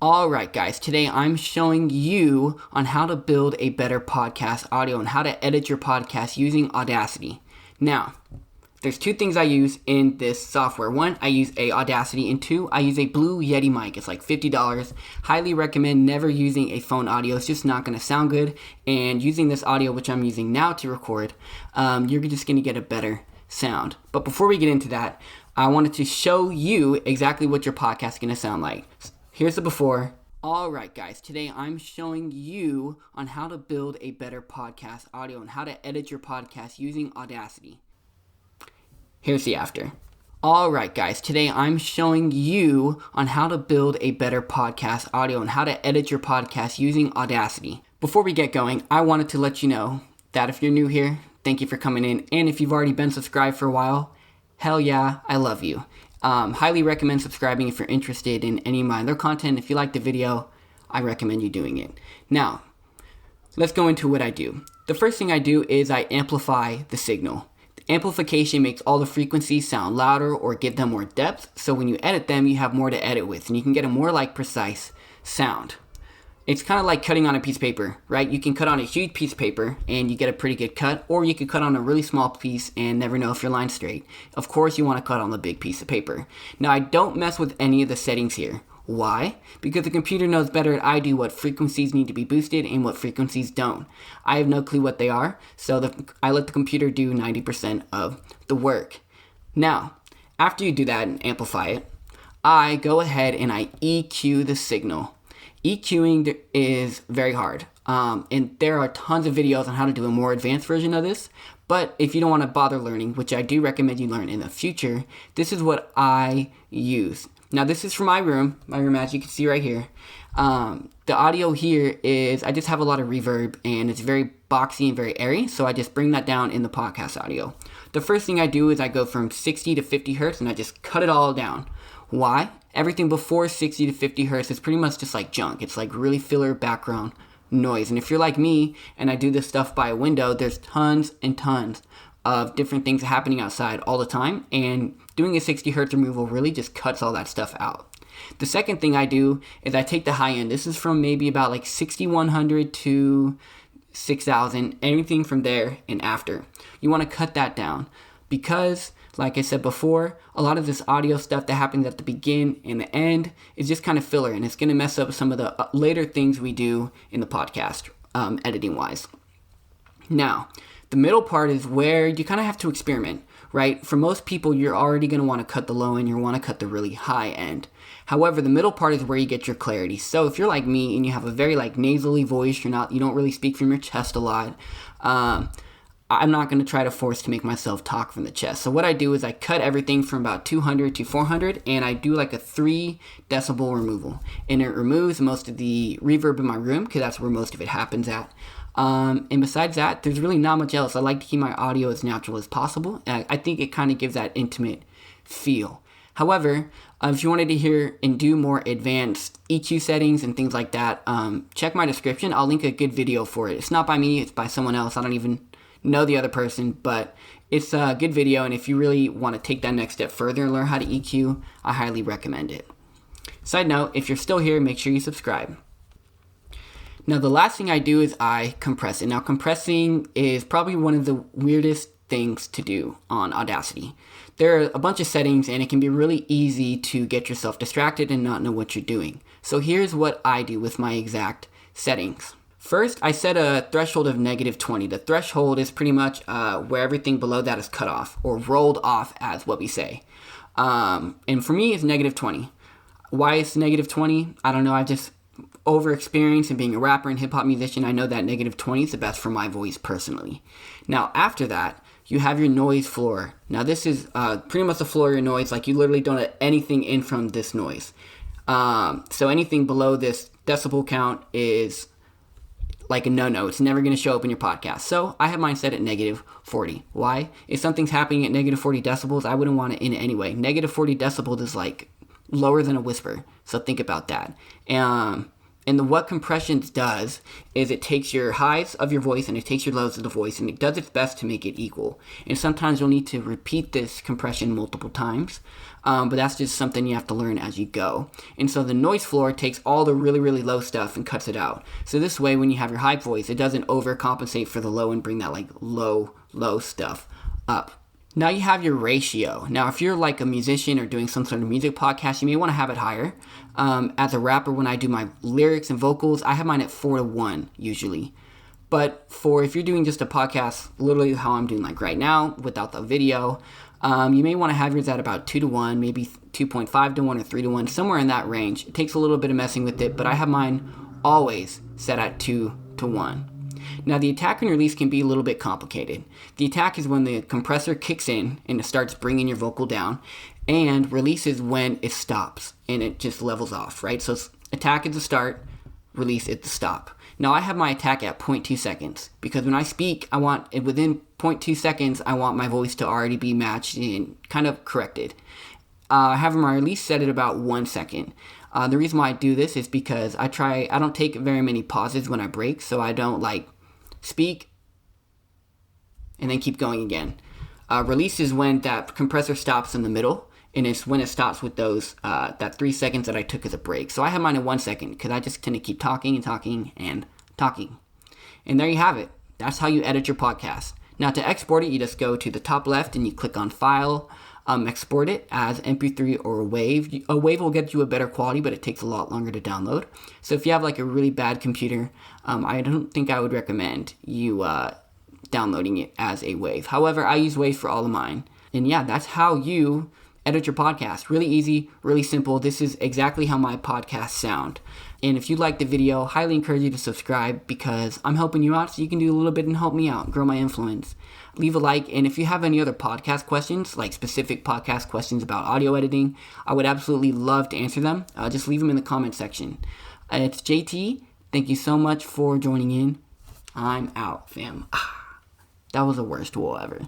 Alright guys, today I'm showing you on how to build a better podcast audio and how to edit your podcast using Audacity. Now, there's two things I use in this software. One, I use a Audacity, and two, I use a Blue Yeti mic. It's like $50. Highly recommend never using a phone audio. It's just not going to sound good. And using this audio, which I'm using now to record, you're just going to get a better sound. But before we get into that, I wanted to show you exactly what your podcast is going to sound like. Here's the before. Alright guys, today I'm showing you on how to build a better podcast audio and how to edit your podcast using Audacity. Here's the after. Alright guys, today I'm showing you on how to build a better podcast audio and how to edit your podcast using Audacity. Before we get going, I wanted to let you know that if you're new here, thank you for coming in. And if you've already been subscribed for a while, hell yeah, I love you. Highly recommend subscribing if you're interested in any of my other content. If you like the video, I recommend you doing it. Now, let's go into what I do. The first thing I do is I amplify the signal. The amplification makes all the frequencies sound louder or give them more depth, so when you edit them, you have more to edit with, and you can get a more precise sound. It's kind of like cutting on a piece of paper, right? You can cut on a huge piece of paper and you get a pretty good cut, or you could cut on a really small piece and never know if your line's straight. Of course, you want to cut on the big piece of paper. Now, I don't mess with any of the settings here. Why? Because the computer knows better than I do what frequencies need to be boosted and what frequencies don't. I have no clue what they are, so I let the computer do 90% of the work. Now, after you do that and amplify it, I go ahead and I EQ the signal. EQing is very hard, and there are tons of videos on how to do a more advanced version of this, but if you don't want to bother learning, which I do recommend you learn in the future, this is what I use. Now this is for my room as you can see right here. The audio here is, I just have a lot of reverb and it's very boxy and very airy, so I just bring that down in the podcast audio. The first thing I do is I go from 60 to 50 hertz and I just cut it all down. Why? Everything before 60 to 50 hertz is pretty much just like junk. It's like really filler background noise. And if you're like me and I do this stuff by a window, there's tons and tons of different things happening outside all the time. And doing a 60 hertz removal really just cuts all that stuff out. The second thing I do is I take the high end. This is from maybe about like 6100 to 6000, anything from there and after. You want to cut that down because, like I said before, a lot of this audio stuff that happens at the begin and the end is just kind of filler, and it's going to mess up some of the later things we do in the podcast, editing-wise. Now, the middle part is where you kind of have to experiment, right? For most people, you're already going to want to cut the low end, you want to cut the really high end. However, the middle part is where you get your clarity. So if you're like me and you have a very nasally voice, you don't really speak from your chest a lot, I'm not going to try to force to make myself talk from the chest. So what I do is I cut everything from about 200 to 400, and I do like a 3 decibel removal. And it removes most of the reverb in my room because that's where most of it happens at. And besides that, there's really not much else. I like to keep my audio as natural as possible. And I think it kind of gives that intimate feel. However, if you wanted to hear and do more advanced EQ settings and things like that, check my description. I'll link a good video for it. It's not by me, it's by someone else. I don't even know the other person, but it's a good video, and if you really want to take that next step further and learn how to EQ, I highly recommend it. Side note, if you're still here, make sure you subscribe. Now, the last thing I do is I compress it. Now, compressing is probably one of the weirdest things to do on Audacity. There are a bunch of settings, and it can be really easy to get yourself distracted and not know what you're doing. So here's what I do with my exact settings. First, I set a threshold of -20. The threshold is pretty much where everything below that is cut off, or rolled off, as what we say. And for me, it's -20. Why is -20? I don't know. I just over-experienced, and being a rapper and hip-hop musician, I know that -20 is the best for my voice personally. Now, after that, you have your noise floor. Now, this is pretty much the floor of your noise. Like, you literally don't let anything in from this noise. So anything below this decibel count is like a no-no. It's never going to show up in your podcast. So I have mine set at -40. Why? If something's happening at -40 decibels, I wouldn't want it in it anyway. -40 decibels is like lower than a whisper. So think about that. And And what compressions does is it takes your highs of your voice and it takes your lows of the voice, and it does its best to make it equal. And sometimes you'll need to repeat this compression multiple times, but that's just something you have to learn as you go. And so the noise floor takes all the really, really low stuff and cuts it out. So this way, when you have your high voice, it doesn't overcompensate for the low and bring that like low stuff up. Now you have your ratio. Now, if you're like a musician or doing some sort of music podcast, you may want to have it higher. As a rapper, when I do my lyrics and vocals, I have mine at 4:1 usually. But if you're doing just a podcast, literally how I'm doing like right now, without the video, you may want to have yours at about 2:1, maybe 2.5:1 or 3:1, somewhere in that range. It takes a little bit of messing with it, but I have mine always set at 2:1. Now, the attack and release can be a little bit complicated. The attack is when the compressor kicks in and it starts bringing your vocal down, and release is when it stops and it just levels off, right? So attack is the start, release is the stop. Now, I have my attack at 0.2 seconds because when I speak, I want within 0.2 seconds, I want my voice to already be matched and kind of corrected. I have my release set at about 1 second. The reason why I do this is because I don't take very many pauses when I break, so I don't like speak and then keep going again. Release is when that compressor stops in the middle, and it's when it stops with those that 3 seconds that I took as a break. So I have mine at 1 second because I just tend to keep talking and talking and talking. And there you have it. That's how you edit your podcast. Now, to export it, you just go to the top left and you click on File, export it as MP3 or a WAV. A WAV will get you a better quality, but it takes a lot longer to download. So if you have like a really bad computer, I don't think I would recommend you downloading it as a WAV. However, I use WAV for all of mine. And yeah, that's how you edit your podcast. Really easy, really simple. This is exactly how my podcasts sound. And if you like the video, highly encourage you to subscribe because I'm helping you out so you can do a little bit and help me out, grow my influence. Leave a like, and if you have any other podcast questions, like specific podcast questions about audio editing, I would absolutely love to answer them. Just leave them in the comment section. It's JT. Thank you so much for joining in. I'm out, fam. That was the worst wool ever.